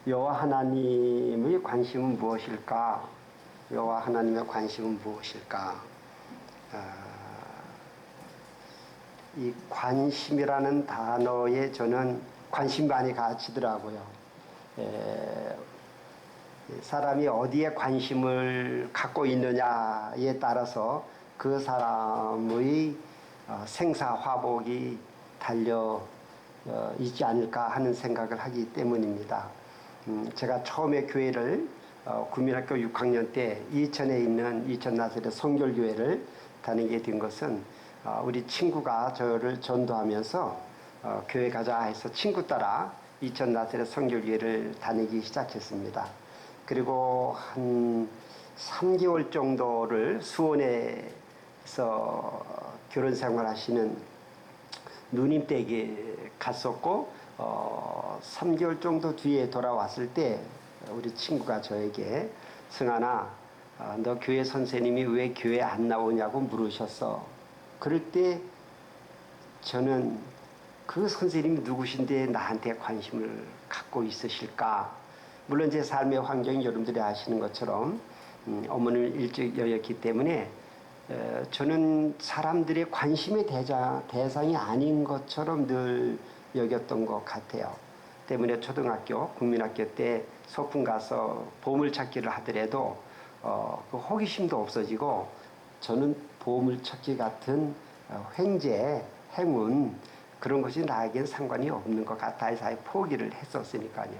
여호와 하나님의 관심은 무엇일까? 여호와 하나님의 관심은 무엇일까? 이 관심이라는 단어에 저는 관심 많이 가지더라고요. 사람이 어디에 관심을 갖고 있느냐에 따라서 그 사람의 생사화복이 달려 있지 않을까 하는 생각을 하기 때문입니다. 제가 처음에 교회를 국민학교 6학년 때 이천에 있는 이천 나사렛 성결교회를 다니게 된 것은 우리 친구가 저를 전도하면서 교회 가자 해서 친구 따라 이천 나사렛 성결교회를 다니기 시작했습니다. 그리고 한 3개월 정도를 수원에서 결혼 생활 하시는 누님 댁에 갔었고 3개월 정도 뒤에 돌아왔을 때 우리 친구가 저에게 승환아 너 교회 선생님이 왜 교회 안 나오냐고 물으셨어. 그럴 때 저는 그 선생님이 누구신데 나한테 관심을 갖고 있으실까. 물론 제 삶의 환경이 여러분들이 아시는 것처럼 어머니를 일찍 여겼기 때문에 저는 사람들의 관심의 대상이 아닌 것처럼 늘 여겼던 것 같아요. 때문에 초등학교, 국민학교 때 소풍 가서 보물찾기를 하더라도 그 호기심도 없어지고 저는 보물찾기 같은 횡재, 행운 그런 것이 나에겐 상관이 없는 것 같아 해서 포기를 했었으니까요.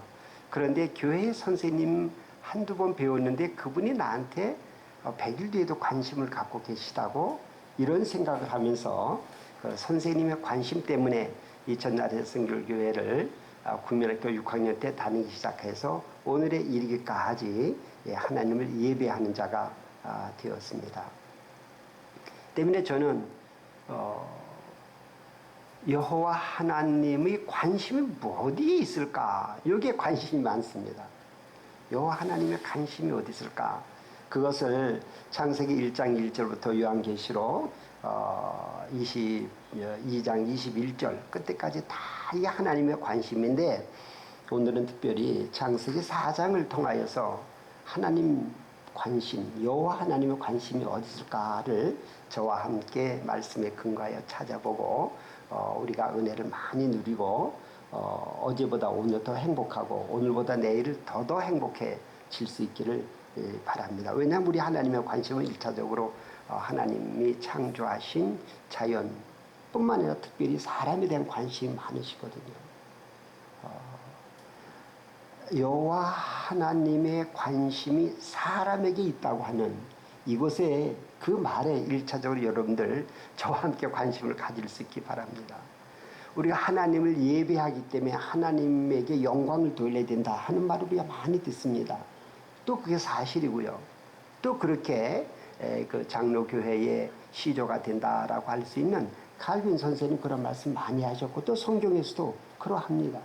그런데 교회 선생님 한두 번 배웠는데 그분이 나한테 100일 뒤에도 관심을 갖고 계시다고 이런 생각을 하면서 그 선생님의 관심 때문에 이천나사렛 성결교회를 국민학교 6학년 때 다니기 시작해서 오늘에 이르기까지 하나님을 예배하는 자가 되었습니다. 때문에 저는 여호와 하나님의 관심이 어디에 있을까? 여기에 관심이 많습니다. 여호와 하나님의 관심이 어디 있을까? 그것을 창세기 1장 1절부터 요한계시록 22장 21절 끝에까지 다 이 하나님의 관심인데 오늘은 특별히 창세기 4장을 통하여서 하나님 관심, 여호와 하나님의 관심이 어디 있을까를 저와 함께 말씀에 근거하여 찾아보고 우리가 은혜를 많이 누리고 어제보다 오늘 더 행복하고 오늘보다 내일 더 행복해질 수 있기를 바랍니다. 왜냐하면 우리 하나님의 관심은 1차적으로 하나님이 창조하신 자연 뿐만 아니라 특별히 사람에 대한 관심이 많으시거든요. 여호와 하나님의 관심이 사람에게 있다고 하는 이곳에 그 말에 1차적으로 여러분들 저와 함께 관심을 가질 수 있기 바랍니다. 우리가 하나님을 예배하기 때문에 하나님에게 영광을 돌려야 된다 하는 말을 우리가 많이 듣습니다. 또 그게 사실이고요. 또 그렇게 그 장로교회의 시조가 된다라고 할 수 있는 칼빈 선생님 그런 말씀 많이 하셨고 또 성경에서도 그러합니다.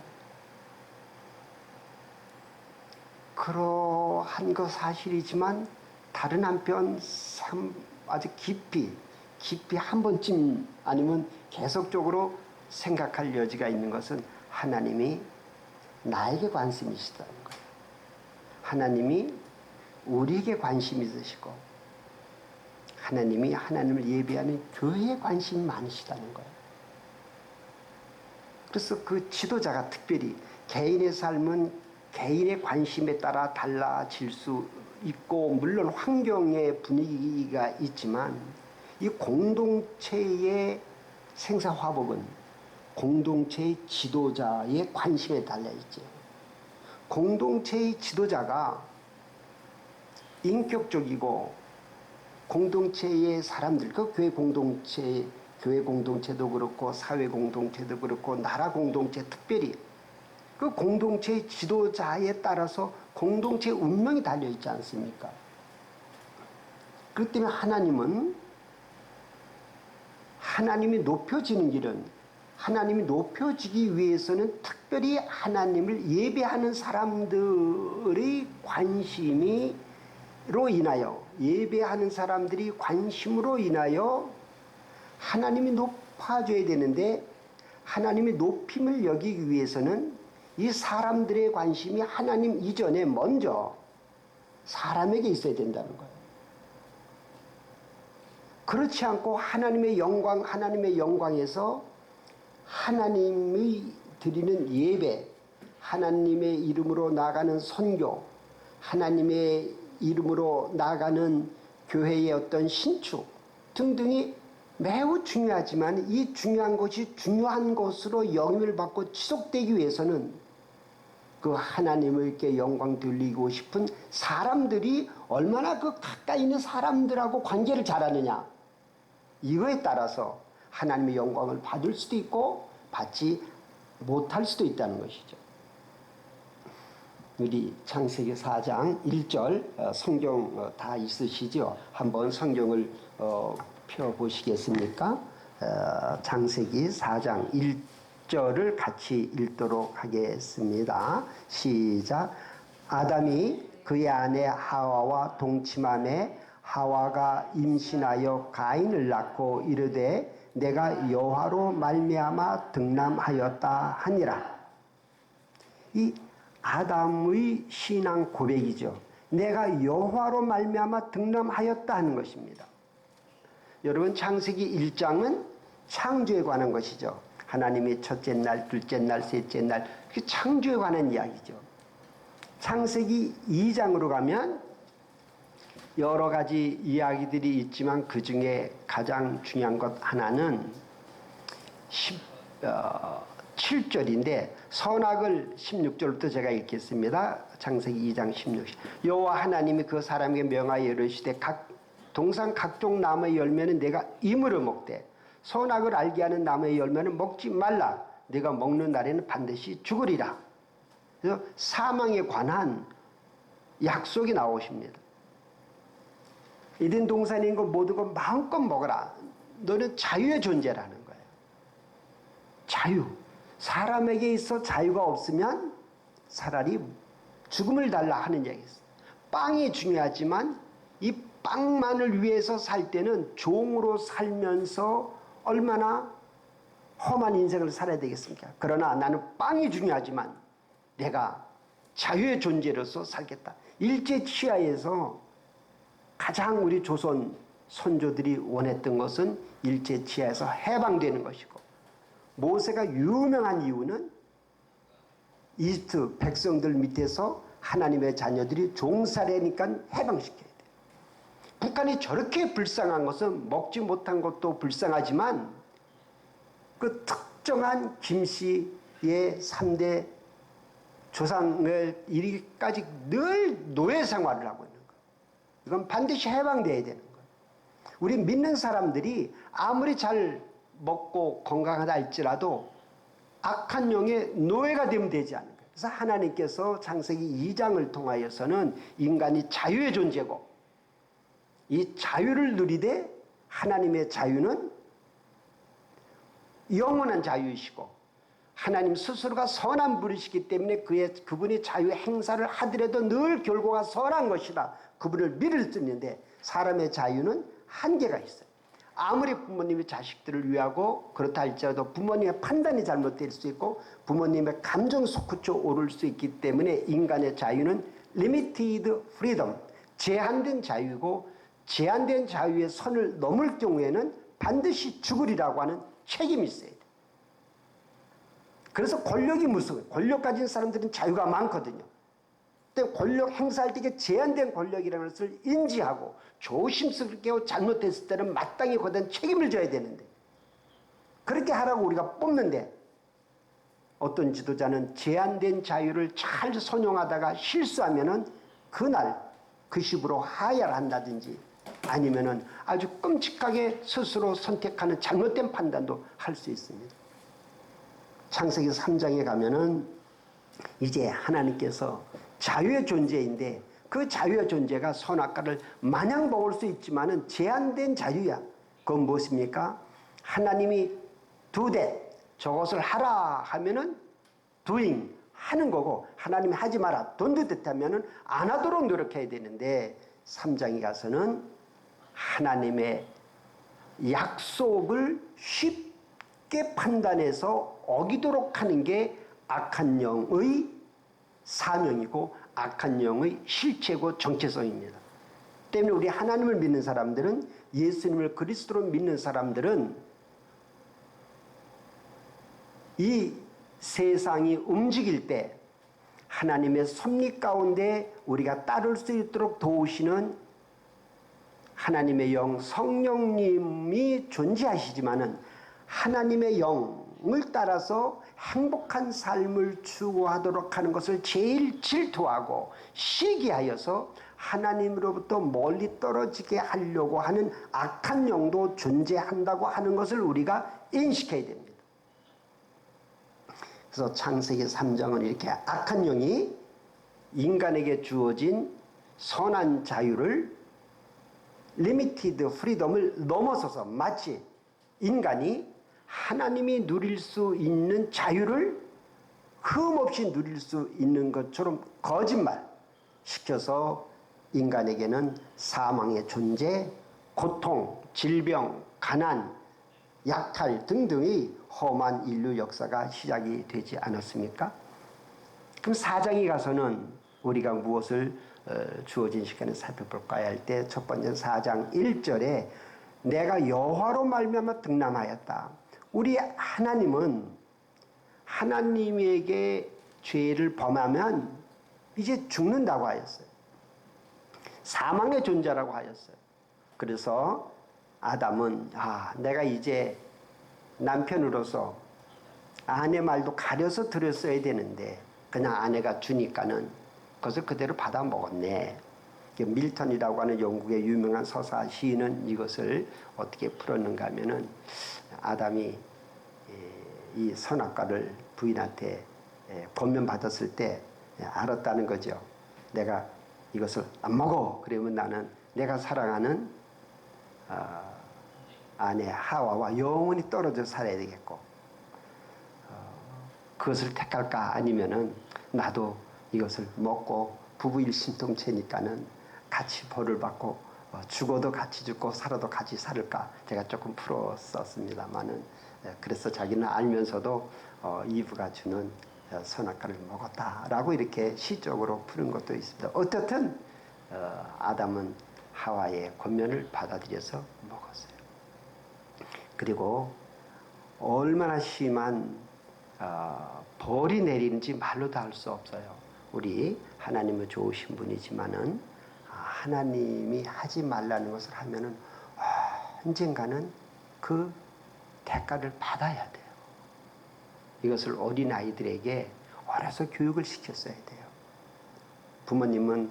그러한 거 사실이지만 다른 한편 아주 깊이 한 번쯤 아니면 계속적으로 생각할 여지가 있는 것은 하나님이 나에게 관심이 있다는 거예요. 하나님이 우리에게 관심이 있으시고 하나님이 하나님을 예배하는 교회에 관심이 많으시다는 거예요. 그래서 그 지도자가 특별히 개인의 삶은 개인의 관심에 따라 달라질 수 있고 물론 환경의 분위기가 있지만 이 공동체의 생사화복은 공동체의 지도자의 관심에 달려있죠. 공동체의 지도자가 인격적이고 공동체의 사람들, 그 교회 공동체도 그렇고 사회 공동체도 그렇고 나라 공동체 특별히 그 공동체의 지도자에 따라서 공동체의 운명이 달려있지 않습니까? 그렇기 때문에 하나님이 높여지는 길은 하나님이 높여지기 위해서는 특별히 하나님을 예배하는 사람들의 관심으로 인하여 예배하는 사람들이 관심으로 인하여 하나님이 높아져야 되는데 하나님의 높임을 여기기 위해서는 이 사람들의 관심이 하나님 이전에 먼저 사람에게 있어야 된다는 거예요. 그렇지 않고 하나님의 영광에서 하나님이 드리는 예배, 하나님의 이름으로 나가는 선교, 하나님의 이름으로 나가는 교회의 어떤 신축 등등이 매우 중요하지만 이 중요한 것이 중요한 것으로 영임을 받고 지속되기 위해서는 그 하나님께 영광 돌리고 싶은 사람들이 얼마나 그 가까이 있는 사람들하고 관계를 잘하느냐, 이거에 따라서 하나님의 영광을 받을 수도 있고 받지 못할 수도 있다는 것이죠. 우리 창세기 4장 1절 성경 다 있으시죠? 한번 성경을 펴보시겠습니까? 창세기 4장 1절을 같이 읽도록 하겠습니다. 시작. 아담이 그의 아내 하와와 동침하매 하와가 임신하여 가인을 낳고 이르되 내가 여호와로 말미암아 등남하였다 하니라. 이 아담의 신앙 고백이죠. 내가 여호와로 말미암아 등남하였다 하는 것입니다. 여러분, 창세기 1장은 창조에 관한 것이죠. 하나님이 첫째 날, 둘째 날, 셋째 날, 그게 창조에 관한 이야기죠. 창세기 2장으로 가면 여러 가지 이야기들이 있지만 그 중에 가장 중요한 것 하나는 7절인데 선악을 16절부터 제가 읽겠습니다. 창세기 2장 16절. 여호와 하나님이 그 사람에게 명하여 이르시되 동산 각종 나무의 열매는 내가 임으로 먹되 선악을 알게 하는 나무의 열매는 먹지 말라. 내가 먹는 날에는 반드시 죽으리라. 그래서 사망에 관한 약속이 나오십니다. 에덴 동산인 것 모든 것 마음껏 먹어라. 너는 자유의 존재라는 거예요. 자유. 사람에게 있어 자유가 없으면 차라리 죽음을 달라 하는 얘기였어요. 빵이 중요하지만 이 빵만을 위해서 살 때는 종으로 살면서 얼마나 험한 인생을 살아야 되겠습니까? 그러나 나는 빵이 중요하지만 내가 자유의 존재로서 살겠다. 일제치하에서 가장 우리 조선 선조들이 원했던 것은 일제치하에서 해방되는 것이고, 모세가 유명한 이유는 이집트 백성들 밑에서 하나님의 자녀들이 종살이니까 해방시켜야 돼. 북한이 저렇게 불쌍한 것은 먹지 못한 것도 불쌍하지만 그 특정한 김씨의 3대 조상을 이르기까지 늘 노예 생활을 하고 있는 거예요. 이건 반드시 해방돼야 되는 거예요. 우리 믿는 사람들이 아무리 잘 먹고 건강하다 할지라도 악한 영의 노예가 되면 되지 않는 거예요. 그래서 하나님께서 창세기 2장을 통하여서는 인간이 자유의 존재고, 이 자유를 누리되 하나님의 자유는 영원한 자유이시고 하나님 스스로가 선한 분이시기 때문에 그분이 자유 행사를 하더라도 늘 결과가 선한 것이다. 그분을 믿을 수 있는데 사람의 자유는 한계가 있어요. 아무리 부모님이 자식들을 위하고 그렇다 할지라도 부모님의 판단이 잘못될 수 있고 부모님의 감정 솟구쳐 오를 수 있기 때문에 인간의 자유는 limited freedom, 제한된 자유고, 제한된 자유의 선을 넘을 경우에는 반드시 죽으리라고 하는 책임이 있어야 돼요. 그래서 권력이 무서워요. 권력 가진 사람들은 자유가 많거든요. 근데 권력 행사할 때 이게 제한된 권력이라는 것을 인지하고 조심스럽게 잘못했을 때는 마땅히 거대한 책임을 져야 되는데, 그렇게 하라고 우리가 뽑는데 어떤 지도자는 제한된 자유를 잘 선용하다가 실수하면은 그날 그 식으로 하야한다든지 아니면은 아주 끔찍하게 스스로 선택하는 잘못된 판단도 할 수 있습니다. 창세기 3장에 가면은 이제 하나님께서 자유의 존재인데 그 자유의 존재가 선악과를 마냥 먹을 수 있지만은 제한된 자유야. 그건 무엇입니까? 하나님이 do that, 저것을 하라 하면은 doing, 하는 거고, 하나님이 하지 마라, don't do that 하면은 안 하도록 노력해야 되는데 3장에 가서는 하나님의 약속을 쉽게 판단해서 어기도록 하는 게 악한 영의 사명이고 악한 영의 실체고 정체성입니다. 때문에 우리 하나님을 믿는 사람들은, 예수님을 그리스도로 믿는 사람들은 이 세상이 움직일 때 하나님의 섭리 가운데 우리가 따를 수 있도록 도우시는 하나님의 영 성령님이 존재하시지만은 하나님의 영을 따라서 행복한 삶을 추구하도록 하는 것을 제일 질투하고 시기하여서 하나님으로부터 멀리 떨어지게 하려고 하는 악한 영도 존재한다고 하는 것을 우리가 인식해야 됩니다. 그래서 창세기 3장은 이렇게 악한 영이 인간에게 주어진 선한 자유를, 리미티드 프리덤을 넘어서서 마치 인간이 하나님이 누릴 수 있는 자유를 흠없이 누릴 수 있는 것처럼 거짓말 시켜서 인간에게는 사망의 존재, 고통, 질병, 가난, 약탈 등등의 험한 인류 역사가 시작이 되지 않았습니까? 그럼 4장에 가서는 우리가 무엇을 주어진 시간에 살펴볼까 할 때 첫 번째 4장 1절에 내가 여호와로 말미암아 등남하였다. 우리 하나님은 하나님에게 죄를 범하면 이제 죽는다고 하였어요. 사망의 존재라고 하였어요. 그래서 아담은 내가 이제 남편으로서 아내 말도 가려서 들었어야 되는데 그냥 아내가 주니까는 그것을 그대로 받아 먹었네. 밀턴이라고 하는 영국의 유명한 서사 시인은 이것을 어떻게 풀었는가 하면은 아담이 이 선악과를 부인한테 권면받았을 때 알았다는 거죠. 내가 이것을 안 먹어. 그러면 나는 내가 사랑하는 아내 하와와 영원히 떨어져 살아야 되겠고, 그것을 택할까 아니면은 나도 이것을 먹고 부부 일심동체니까는 같이 벌을 받고 죽어도 같이 죽고 살아도 같이 살을까. 제가 조금 풀었었습니다만은 그래서 자기는 알면서도 이브가 주는 선악과를 먹었다라고 이렇게 시적으로 푸는 것도 있습니다. 어떻든 아담은 하와의 권면을 받아들여서 먹었어요. 그리고 얼마나 심한 벌이 내리는지 말로도 할 수 없어요. 우리 하나님은 좋으신 분이지만은 하나님이 하지 말라는 것을 하면은 언젠가는 그 대가를 받아야 돼요. 이것을 어린 아이들에게 어려서 교육을 시켰어야 돼요. 부모님은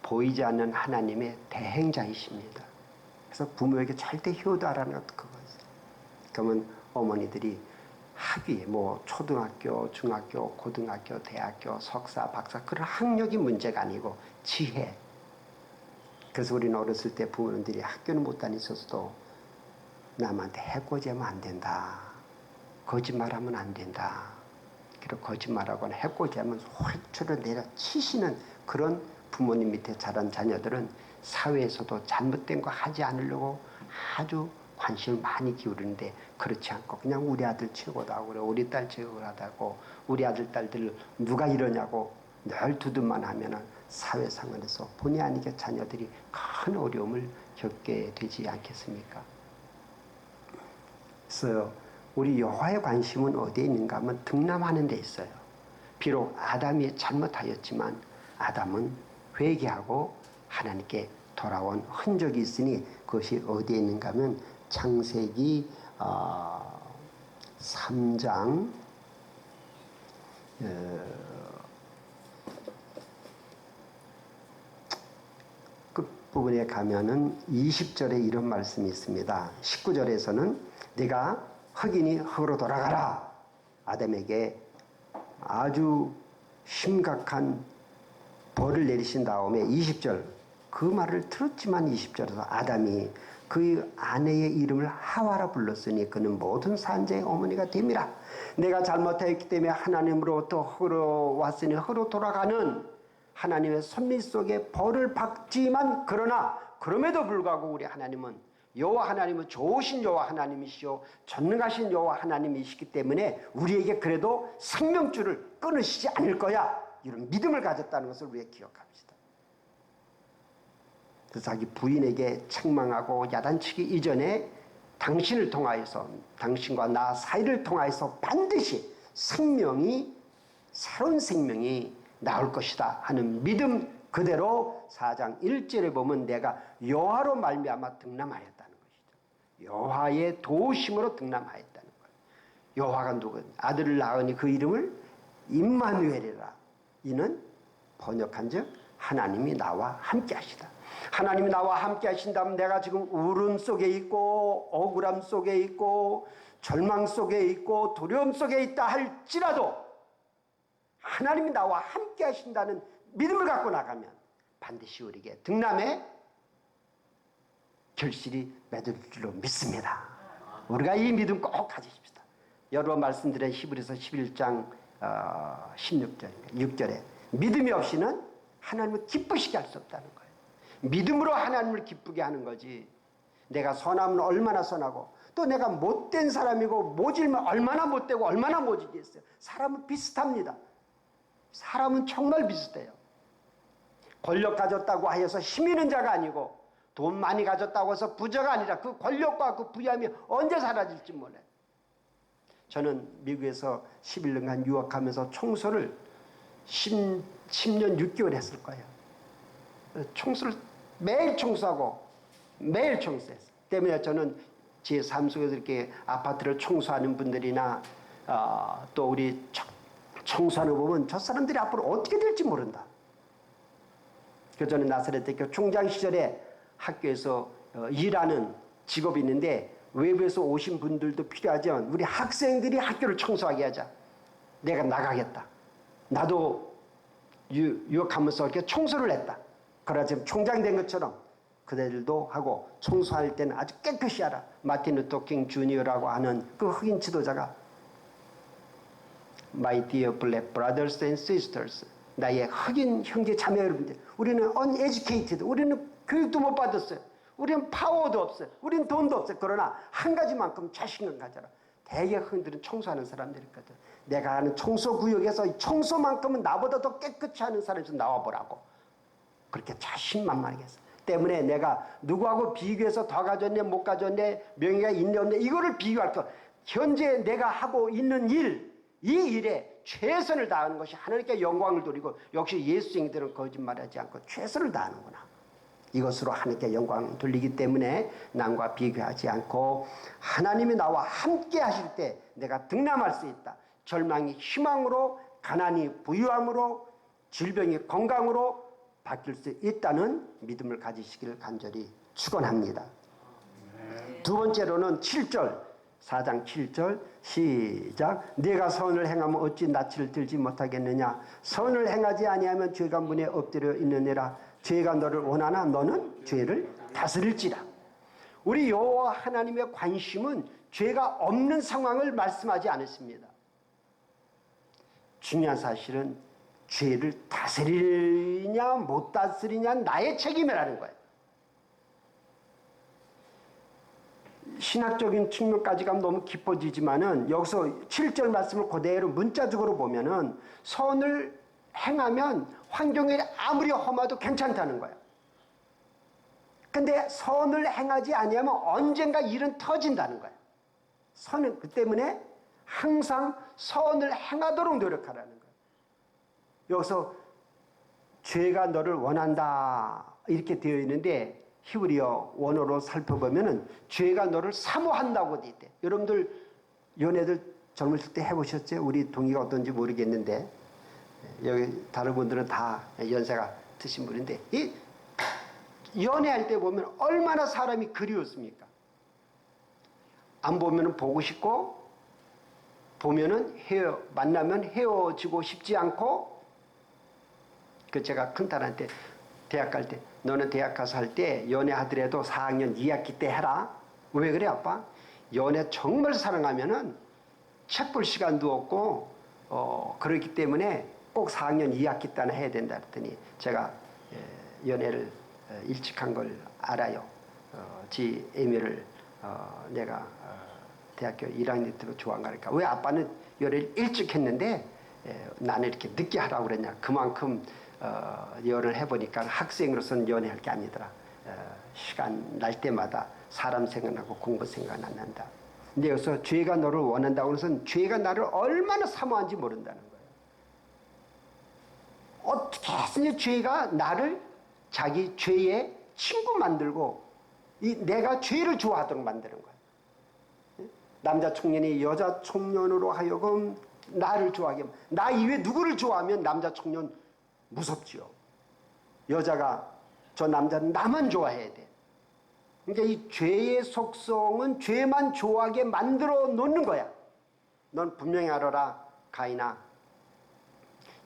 보이지 않는 하나님의 대행자이십니다. 그래서 부모에게 절대 효도하라는 것도 그거예요. 그러면 어머니들이 학위, 초등학교, 중학교, 고등학교, 대학교, 석사, 박사 그런 학력이 문제가 아니고 지혜. 그래서 우리는 어렸을 때 부모님들이 학교는 못 다니셨어도 남한테 해코지하면 안 된다. 거짓말하면 안 된다. 그리고 거짓말하거나 해코지하면 홀초를 내려치시는 그런 부모님 밑에 자란 자녀들은 사회에서도 잘못된 거 하지 않으려고 아주 관심을 많이 기울이는데 그렇지 않고 그냥 우리 아들 최고다 그래, 우리 딸 최고하다고, 우리 아들 딸들 누가 이러냐고 늘 두둔만 하면은 사회상에서 본의 아니게 자녀들이 큰 어려움을 겪게 되지 않겠습니까? 그래서 우리 여호와의 관심은 어디에 있는가 하면 등남하는 데 있어요. 비록 아담이 잘못하였지만 아담은 회개하고 하나님께 돌아온 흔적이 있으니 그것이 어디에 있는가 하면 창세기 3장 끝부분에 가면은 20절에 이런 말씀이 있습니다. 19절에서는 네가 흙이니 흙으로 돌아가라. 아담에게 아주 심각한 벌을 내리신 다음에 20절 그 말을 들었지만 20절에서 아담이 그 아내의 이름을 하와라 불렀으니 그는 모든 산자의 어머니가 됨이라. 내가 잘못하였기 때문에 하나님으로부터 흙으로 왔으니 흙으로 돌아가는 하나님의 섭리 속에 벌을 받지만 그러나 그럼에도 불구하고 우리 하나님은 여호와 하나님은 좋으신 여호와 하나님이시오 전능하신 여호와 하나님이시기 때문에 우리에게 그래도 생명줄을 끊으시지 않을 거야. 이런 믿음을 가졌다는 것을 우리가 기억합시다. 그래서 자기 부인에게 책망하고 야단치기 이전에 당신을 통하여서 당신과 나 사이를 통하여서 반드시 생명이 새로운 생명이 나올 것이다 하는 믿음 그대로 4장 1절에 보면 내가 여호와로 말미암아 등남하였다는 것이죠. 여호와의 도우심으로 등남하였다는 거예요. 여호와가 누구? 아들을 낳으니 그 이름을 임마누엘이라. 이는 번역한즉 하나님이 나와 함께 하시다. 하나님이 나와 함께 하신다면 내가 지금 울음 속에 있고 억울함 속에 있고 절망 속에 있고 두려움 속에 있다 할지라도 하나님이 나와 함께 하신다는 믿음을 갖고 나가면 반드시 우리에게 등남의 결실이 맺을 줄로 믿습니다. 우리가 이 믿음 꼭 가지십시다. 여러 번 말씀드린 히브리서 11장 16절입니다. 6절에 믿음이 없이는 하나님을 기쁘시게 할 수 없다는 거예요. 믿음으로 하나님을 기쁘게 하는 거지. 내가 선하면 얼마나 선하고 또 내가 못된 사람이고 모질면 얼마나 못되고 얼마나 모질겠어요. 사람은 비슷합니다. 사람은 정말 비슷해요. 권력 가졌다고 하여서 힘 있는 자가 아니고 돈 많이 가졌다고 해서 부자가 아니라 그 권력과 그 부유함이 언제 사라질지 몰라요. 저는 미국에서 11년간 유학하면서 청소를 10년 6개월 했을 거예요. 청소를 매일 청소하고 매일 청소했어요. 때문에 저는 제 삶 속에서 이렇게 아파트를 청소하는 분들이나 또 우리 청소하는 거 보면 저 사람들이 앞으로 어떻게 될지 모른다. 그래서 저는 나사렛대교 총장 시절에 학교에서 일하는 직업이 있는데 외부에서 오신 분들도 필요하지만 우리 학생들이 학교를 청소하게 하자. 내가 나가겠다. 나도 유학하면서 이렇게 청소를 했다. 그러나 지금 총장 된 것처럼 그들도 하고 청소할 때는 아주 깨끗이 하라. 마틴 루터 킹 주니어라고 하는 그 흑인 지도자가 My dear black brothers and sisters, 나의 흑인 형제 자매 여러분들, 우리는 uneducated, 우리는 교육도 못 받았어요. 우리는 파워도 없어요. 우리는 돈도 없어요. 그러나 한 가지만큼 자신감 가져라. 대개 흑인들은 청소하는 사람들이거든. 내가 하는 청소구역에서 청소만큼은 나보다 더 깨끗이 하는 사람이 좀 나와보라고. 그렇게 자신만만하게 했어. 때문에 내가 누구하고 비교해서 더 가졌네 못 가졌네 명예가 있네 없네 이거를 비교할 거. 현재 내가 하고 있는 일, 이 일에 최선을 다하는 것이 하나님께 영광을 돌리고 역시 예수쟁이들은 거짓말하지 않고 최선을 다하는구나. 이것으로 하나님께 영광을 돌리기 때문에 남과 비교하지 않고 하나님이 나와 함께 하실 때 내가 등남할 수 있다. 절망이 희망으로, 가난이 부유함으로, 질병이 건강으로 바뀔 수 있다는 믿음을 가지시기를 간절히 축원합니다. 두 번째로는 7절, 4장 7절 시작. 네가 선을 행하면 어찌 낯을 들지 못하겠느냐. 선을 행하지 아니하면 죄가 문에 엎드려 있느니라. 죄가 너를 원하나 너는 죄를 다스릴지라. 우리 여호와 하나님의 관심은 죄가 없는 상황을 말씀하지 않습니다. 중요한 사실은 죄를 다스리냐 못 다스리냐 나의 책임이라는 거예요. 신학적인 측면까지 가면 너무 깊어지지만은 여기서 7절 말씀을 그대로 문자적으로 보면은 선을 행하면 환경이 아무리 험해도 괜찮다는 거예요. 근데 선을 행하지 아니하면 언젠가 일은 터진다는 거예요. 선은 그 때문에 항상 선을 행하도록 노력하라는 거예요. 여기서 죄가 너를 원한다 이렇게 되어 있는데 히브리어 원어로 살펴보면은 죄가 너를 사모한다고 되어 있대. 여러분들 연애들 젊으실 때 해보셨죠? 우리 동의가 어떤지 모르겠는데 여기 다른 분들은 다 연세가 드신 분인데 이 연애할 때 보면 얼마나 사람이 그리웠습니까? 안 보면은 보고 싶고 보면은 만나면 헤어지고 싶지 않고. 그 제가 큰딸한테 대학 갈 때 너는 대학 가서 할 때 연애하더라도 4학년 2학기 때 해라. 왜 그래 아빠? 연애 정말 사랑하면은 책 볼 시간도 없고 그렇기 때문에 꼭 4학년 2학기 때나 해야 된다 했더니 제가 연애를 일찍 한 걸 알아요. 지 애미를 내가 대학교 1학년 때부터 좋아한 거니까 왜 아빠는 열을 일찍 했는데 나는 이렇게 늦게 하라고 그랬냐. 그만큼 연을 해보니까 학생으로서는 연애할 게 아니더라. 시간 날 때마다 사람 생각나고 공부 생각 안 난다. 근데 여기서 죄가 너를 원한다고 해서 죄가 나를 얼마나 사모한지 모른다는 거예요. 어떻게 해서 죄가 나를 자기 죄의 친구 만들고 내가 죄를 좋아하도록 만드는 거예요. 남자 청년이 여자 청년으로 하여금 나를 좋아하게, 나 이외에 누구를 좋아하면 남자 청년 무섭지요. 여자가 저 남자는 나만 좋아해야 돼. 그러니까 이 죄의 속성은 죄만 좋아하게 만들어 놓는 거야. 넌 분명히 알아라, 가인아.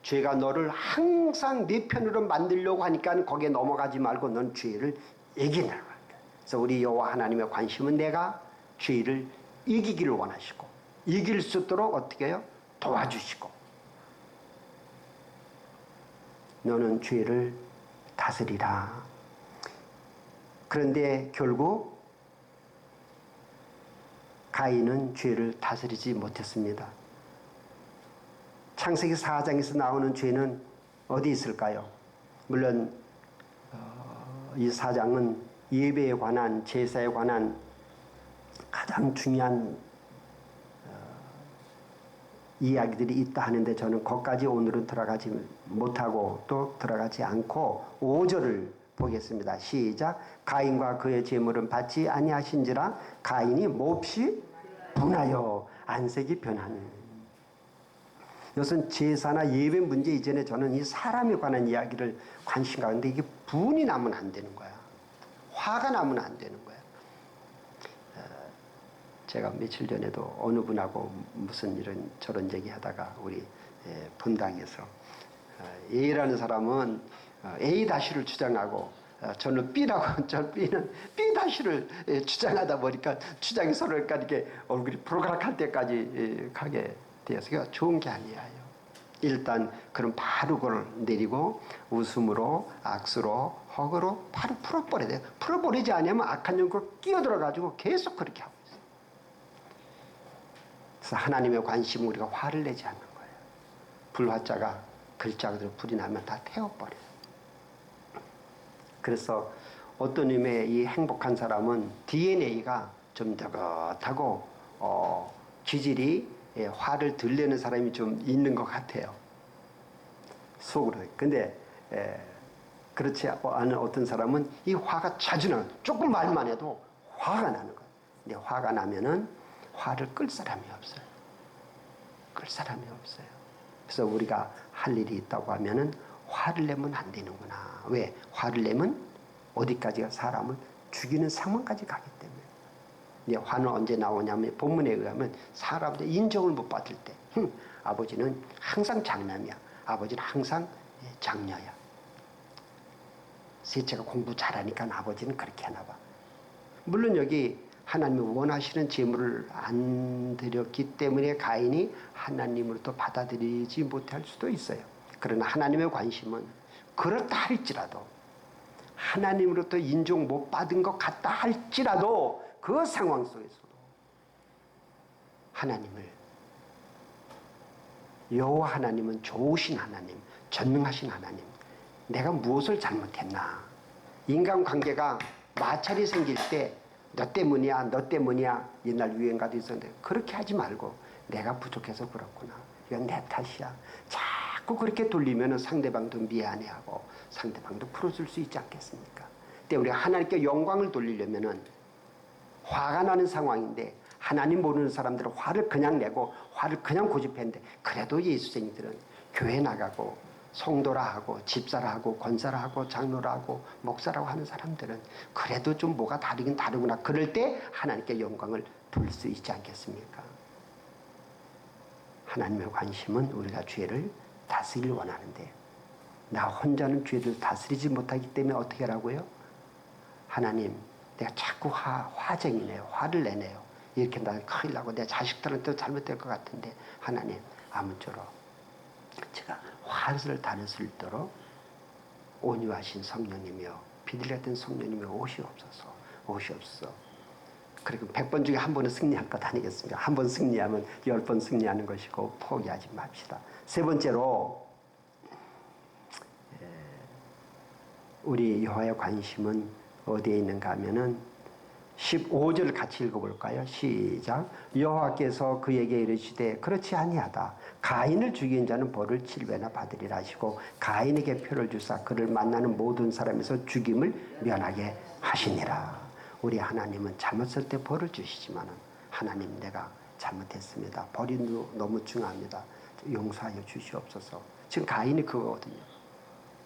죄가 너를 항상 네 편으로 만들려고 하니까 거기에 넘어가지 말고 넌 죄를 이기는 거야. 그래서 우리 여호와 하나님의 관심은 내가 죄를 이기기를 원하시고 이길 수 있도록 어떻게 해요? 도와주시고 너는 죄를 다스리라. 그런데 결국 가인은 죄를 다스리지 못했습니다. 창세기 4장에서 나오는 죄는 어디 있을까요? 물론 이 4장은 예배에 관한, 제사에 관한 가장 중요한 이야기들이 있다 하는데 저는 거기까지 오늘은 들어가지 못하고 또 들어가지 않고 5절을 보겠습니다. 시작. 가인과 그의 제물은 받지 아니하신지라 가인이 몹시 분하여 안색이 변하는. 이것은 제사나 예배 문제 이전에 저는 이 사람에 관한 이야기를 관심 가는데 이게 분이 나면 안 되는 거야. 화가 나면 안 되는 거야. 제가 며칠 전에도 어느 분하고 무슨 이런 저런 얘기하다가 우리 본당에서 A라는 사람은 A-를 주장하고 저는 B라고 저 B는 B-를 주장하다 보니까 주장이 서로가 이렇게 얼굴이 부르락할 때까지 가게 되어서 좋은 게 아니에요. 일단 그런 바로 그걸 내리고 웃음으로 악수로 허그로 바로 풀어버려야 돼요. 풀어버리지 않으면 악한 영과 끼어들어가지고 계속 그렇게 하고 있어요. 그래서 하나님의 관심은 우리가 화를 내지 않는 거예요. 불화자가 글자 그대로 불이 나면 다 태워버려요. 그래서 어떤 의미의 이 행복한 사람은 DNA가 좀 느긋하고 기질이 화를 덜 내는 사람이 좀 있는 것 같아요. 속으로. 근데 그렇지 않은 어떤 사람은 이 화가 자주 나요. 조금 말만 해도 화가 나는 거예요. 근데 화가 나면은 화를 끌 사람이 없어요. 끌 사람이 없어요. 그래서 우리가 할 일이 있다고 하면은 화를 내면 안 되는구나. 왜? 화를 내면 어디까지가 사람을 죽이는 상황까지 가기 때문에. 근데 화는 언제 나오냐면 본문에 의하면 사람들 인정을 못 받을 때. 아버지는 항상 장남이야. 아버지는 항상 장녀야. 셋째가 공부 잘하니까 아버지는 그렇게 하나 봐. 물론 여기 하나님이 원하시는 제물을 안 드렸기 때문에 가인이 하나님으로부터 받아들이지 못할 수도 있어요. 그러나 하나님의 관심은 그렇다 할지라도 하나님으로부터 인정 못 받은 것 같다 할지라도 그 상황 속에서도 하나님을 여호와 하나님은 좋으신 하나님, 전능하신 하나님, 내가 무엇을 잘못했나? 인간관계가 마찰이 생길 때 너 때문이야, 너 때문이야. 옛날 유행가도 있었는데 그렇게 하지 말고 내가 부족해서 그렇구나. 이건 내 탓이야. 자꾸 그렇게 돌리면 상대방도 미안해하고 상대방도 풀어줄 수 있지 않겠습니까? 근데 우리가 하나님께 영광을 돌리려면 화가 나는 상황인데 하나님 모르는 사람들은 화를 그냥 내고 화를 그냥 고집했는데 그래도 예수생들은 교회 나가고 성도라 하고 집사라 하고 권사라 하고 장로라 하고 목사라고 하는 사람들은 그래도 좀 뭐가 다르긴 다르구나. 그럴 때 하나님께 영광을 돌릴 수 있지 않겠습니까? 하나님의 관심은 우리가 죄를 다스리길 원하는데 나 혼자는 죄를 다스리지 못하기 때문에 어떻게 하라고요? 하나님, 내가 자꾸 화쟁이네요. 화를 내네요. 이렇게 나 큰일 나고 내 자식들한테도 잘못될 것 같은데 하나님, 아무쪼록 제가 화를 다룰 수 있도록 온유하신 성령이며 비둘기 같은 성령님이 오시옵소서. 오시옵소서. 그리고 100번 중에 한 번은 승리할 것 아니겠습니까? 한 번 승리하면 10번 승리하는 것이고 포기하지 맙시다. 세 번째로 우리 여호와의 관심은 어디에 있는가 하면은 15절 같이 읽어볼까요? 시작. 여호와께서 그에게 이르시되 그렇지 아니하다. 가인을 죽인 자는 벌을 7배나 받으리라 하시고 가인에게 표를 주사 그를 만나는 모든 사람에서 죽임을 면하게 하시니라. 우리 하나님은 잘못할 때 벌을 주시지만 하나님 내가 잘못했습니다. 벌이 너무 중요합니다. 용서하여 주시옵소서. 지금 가인이 그거거든요.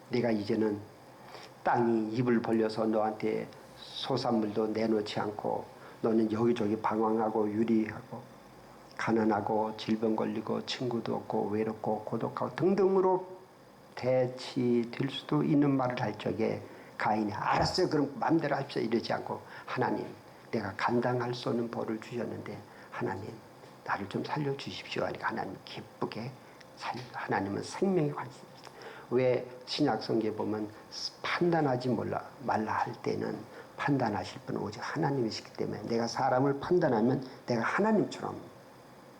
내가 이제는 땅이 입을 벌려서 너한테 소산물도 내놓지 않고 너는 여기저기 방황하고 유리하고 가난하고 질병 걸리고 친구도 없고 외롭고 고독하고 등등으로 대치될 수도 있는 말을 할 적에 가인이 알았어요. 그럼 마음대로 합시다 이러지 않고 하나님 내가 감당할 수 없는 벌을 주셨는데 하나님 나를 좀 살려주십시오 하니까 하나님 기쁘게 하나님은 생명의 관심입니다. 왜 신약성경에 보면 판단하지 말라 할 때는 판단하실 분은 오직 하나님이시기 때문에 내가 사람을 판단하면 내가 하나님처럼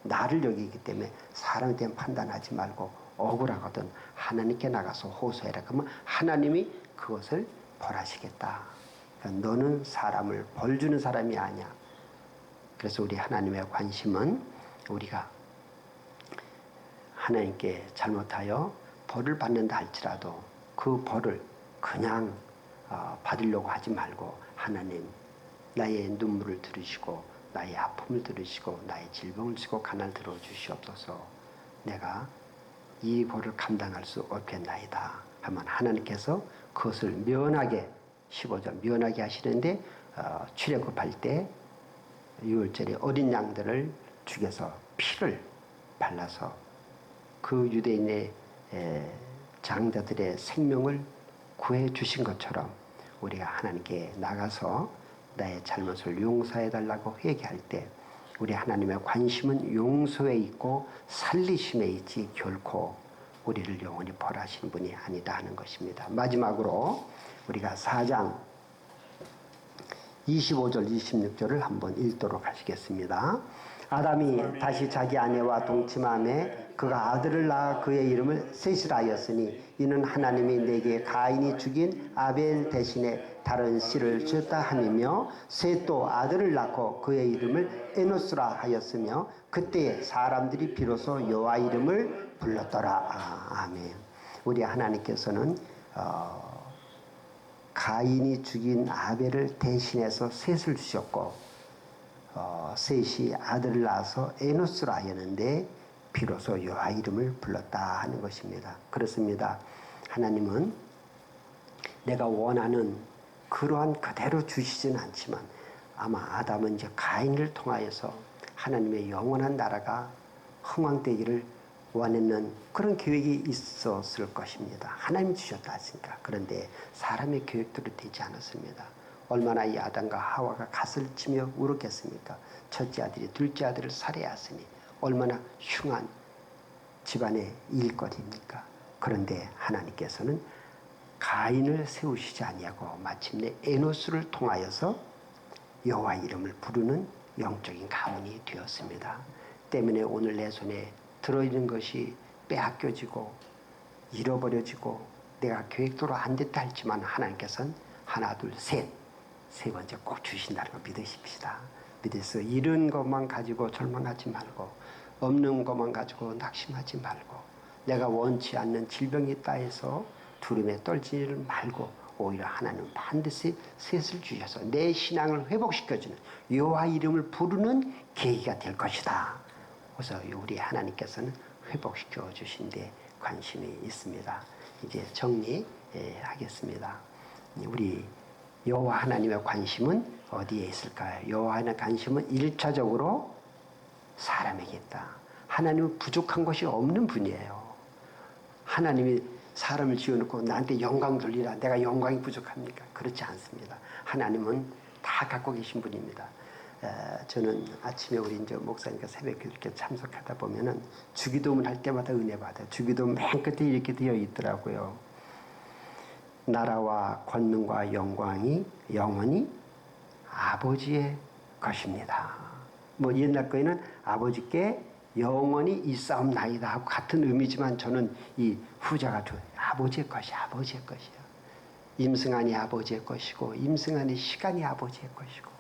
나를 여기기 때문에 사람에 대한 판단하지 말고 억울하거든 하나님께 나가서 호소해라. 그러면 하나님이 그것을 벌하시겠다. 그러니까 너는 사람을 벌 주는 사람이 아니야. 그래서 우리 하나님의 관심은 우리가 하나님께 잘못하여 벌을 받는다 할지라도 그 벌을 그냥 받으려고 하지 말고 하나님 나의 눈물을 들으시고 나의 아픔을 들으시고 나의 질병을 주시고 가난을 들어주시옵소서. 내가 이 벌을 감당할 수 없겠나이다 하면 하나님께서 그것을 면하게 15절 면하게 하시는데 출애굽할 때 6월절에 어린 양들을 죽여서 피를 발라서 그 유대인의 장자들의 생명을 구해 주신 것처럼 우리가 하나님께 나가서 나의 잘못을 용서해 달라고 회개할 때 우리 하나님의 관심은 용서에 있고 살리심에 있지 결코 우리를 영원히 벌하신 분이 아니다 하는 것입니다. 마지막으로 우리가 4장 25절 26절을 한번 읽도록 하시겠습니다. 아담이 다시 자기 아내와 동침함에 그가 아들을 낳아 그의 이름을 셋이라 하였으니 이는 하나님이 내게 가인이 죽인 아벨 대신에 다른 씨를 주었다 함이며 셋도 아들을 낳고 그의 이름을 에노스라 하였으며 그때에 사람들이 비로소 여호와 이름을 불렀더라. 아멘. 우리 하나님께서는 가인이 죽인 아벨을 대신해서 셋을 주셨고 셋이 아들을 낳아서 에노스라 하였는데 비로소 여호와 이름을 불렀다 하는 것입니다. 그렇습니다. 하나님은 내가 원하는 그러한 그대로 주시지는 않지만 아마 아담은 이제 가인을 통하여서 하나님의 영원한 나라가 흥왕되기를 원했는 그런 계획이 있었을 것입니다. 하나님이 주셨다 하시니까. 그런데 사람의 계획대로 되지 않았습니다. 얼마나 이 아담과 하와가 갓을 치며 울었겠습니까? 첫째 아들이 둘째 아들을 살해하였으니 얼마나 흉한 집안의 일거리입니까? 그런데 하나님께서는 가인을 세우시지 아니하고 마침내 에노스를 통하여서 여호와 이름을 부르는 영적인 가문이 되었습니다. 때문에 오늘 내 손에 들어있는 것이 빼앗겨지고 잃어버려지고 내가 계획대로 안 됐다 할지만 하나님께서는 하나 둘 셋 세 번째 꼭 주신다는 걸 믿으십시다. 믿어서 잃은 것만 가지고 절망하지 말고 없는 것만 가지고 낙심하지 말고 내가 원치 않는 질병이 있다 해서 두려움에 떨지를 말고 오히려 하나님은 반드시 셋을 주셔서 내 신앙을 회복시켜주는 여호와 이름을 부르는 계기가 될 것이다. 그래서 우리 하나님께서는 회복시켜 주신 데 관심이 있습니다. 이제 정리하겠습니다. 우리 여호와 하나님의 관심은 어디에 있을까요? 여호와 하나님의 관심은 1차적으로 사람에게 있다. 하나님은 부족한 것이 없는 분이에요. 하나님이 사람을 지어놓고 나한테 영광 돌리라. 내가 영광이 부족합니까? 그렇지 않습니다. 하나님은 다 갖고 계신 분입니다. 저는 아침에 우리 이제 목사님과 새벽에 이렇게 참석하다 보면은 주기도문 할 때마다 은혜 받아요. 주기도문 맨 끝에 이렇게 되어 있더라고요. 나라와 권능과 영광이 영원히 아버지의 것입니다. 뭐 옛날 거에는 아버지께 영원히 있사옵나이다 하고 같은 의미지만 저는 이 후자가 좋아요. 아버지의 것이 아버지의 것이야. 임승환이 아버지의 것이고 임승환의 시간이 아버지의 것이고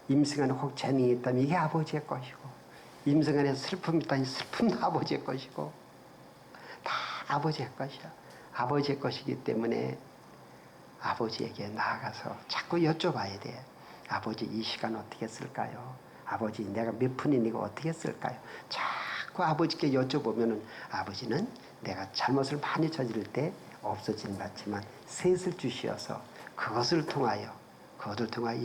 임승환이 혹 재능이 있다면 이게 아버지의 것이고 임승환의 슬픔이 있다면 슬픔도 아버지의 것이고 다 아버지의 것이야. 아버지의 것이기 때문에 아버지에게 나아가서 자꾸 여쭤봐야 돼. 아버지 이 시간 어떻게 쓸까요? 아버지 내가 몇 푼이니까 어떻게 쓸까요? 자꾸 아버지께 여쭤보면은 아버지는 내가 잘못을 많이 저지를 때 없어지는 것 같지만 셋을 주시어서 그것을 통하여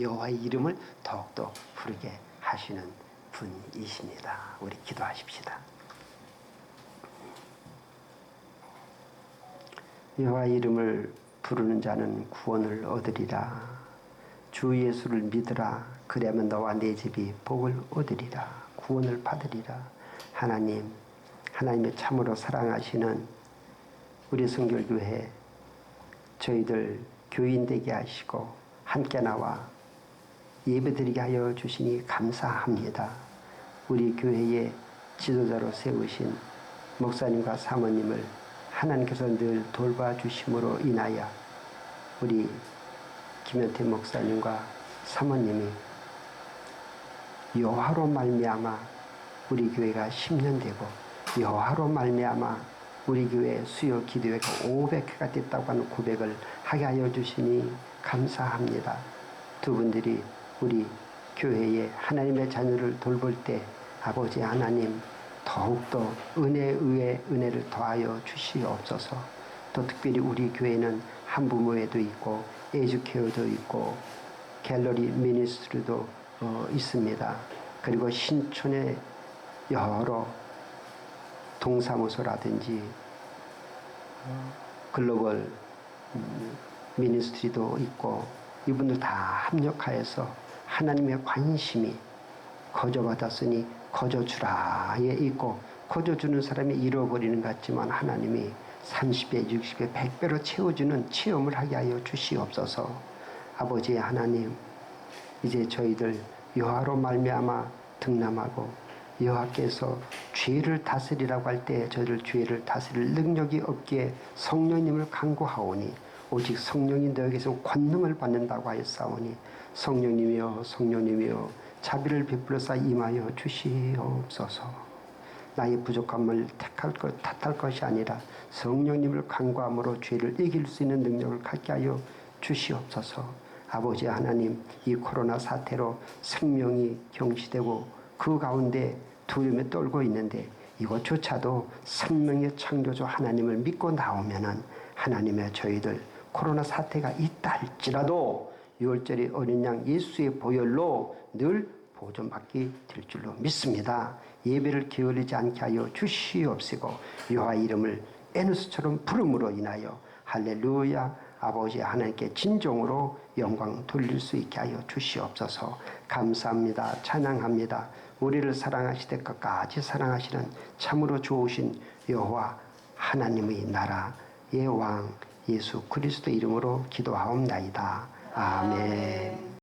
여호와의 이름을 더욱더 부르게 하시는 분이십니다. 우리 기도하십시다. 여호와의 이름을 부르는 자는 구원을 얻으리라. 주 예수를 믿으라. 그리하면 너와 내 집이 복을 얻으리라. 구원을 받으리라. 하나님의 참으로 사랑하시는 우리 성결교회 저희들 교인 되게 하시고 함께 나와 예배드리게 하여 주시니 감사합니다. 우리 교회의 지도자로 세우신 목사님과 사모님을 하나님께서 늘 돌봐주심으로 인하여 우리 김현태 목사님과 사모님이 여호와로 말미암아 우리 교회가 10년 되고 여호와로 말미암아 우리 교회 수요 기도회가 500회가 됐다고 하는 고백을 하게 하여 주시니 감사합니다. 두 분들이 우리 교회에 하나님의 자녀를 돌볼 때 아버지 하나님 더욱더 은혜 위에 은혜를 더하여 주시옵소서. 또 특별히 우리 교회는 한부모회도 있고 에듀케어도 있고 갤러리 미니스트리도 있습니다. 그리고 신촌에 여러 동사무소라든지 글로벌 미니스트리도 있고 이분들 다 합력하여서 하나님의 관심이 거저받았으니 거저주라에 있고 거저주는 사람이 잃어버리는 것 같지만 하나님이 30배, 60배, 100배로 채워주는 체험을 하게 하여 주시옵소서. 아버지 하나님, 이제 저희들 여호와로 말미암아 등남하고 여호와께서 죄를 다스리라고 할 때 저희들 죄를 다스릴 능력이 없기에 성령님을 간구하오니 오직 성령이 너에게서 권능을 받는다고 하였사오니 성령님이여 자비를 베풀어서 임하여 주시옵소서. 나의 부족함을 탓할 것이 아니라 성령님을 간구함으로 죄를 이길 수 있는 능력을 갖게 하여 주시옵소서. 아버지 하나님, 이 코로나 사태로 생명이 경시되고 그 가운데 두려움에 떨고 있는데 이것조차도 생명의 창조주 하나님을 믿고 나오면은 하나님의 저희들 코로나 사태가 있다 할지라도 6월절의 어린 양 예수의 보혈로 늘 보존받게 될 줄로 믿습니다. 예배를 게을리지 않게 하여 주시옵시고 여호와의 이름을 에노스처럼 부름으로 인하여 할렐루야 아버지 하나님께 진정으로 영광 돌릴 수 있게 하여 주시옵소서. 감사합니다. 찬양합니다. 우리를 사랑하시되 끝까지 사랑하시는 참으로 좋으신 여호와 하나님의 나라의 왕 예수 그리스도 이름으로 기도하옵나이다. 아멘.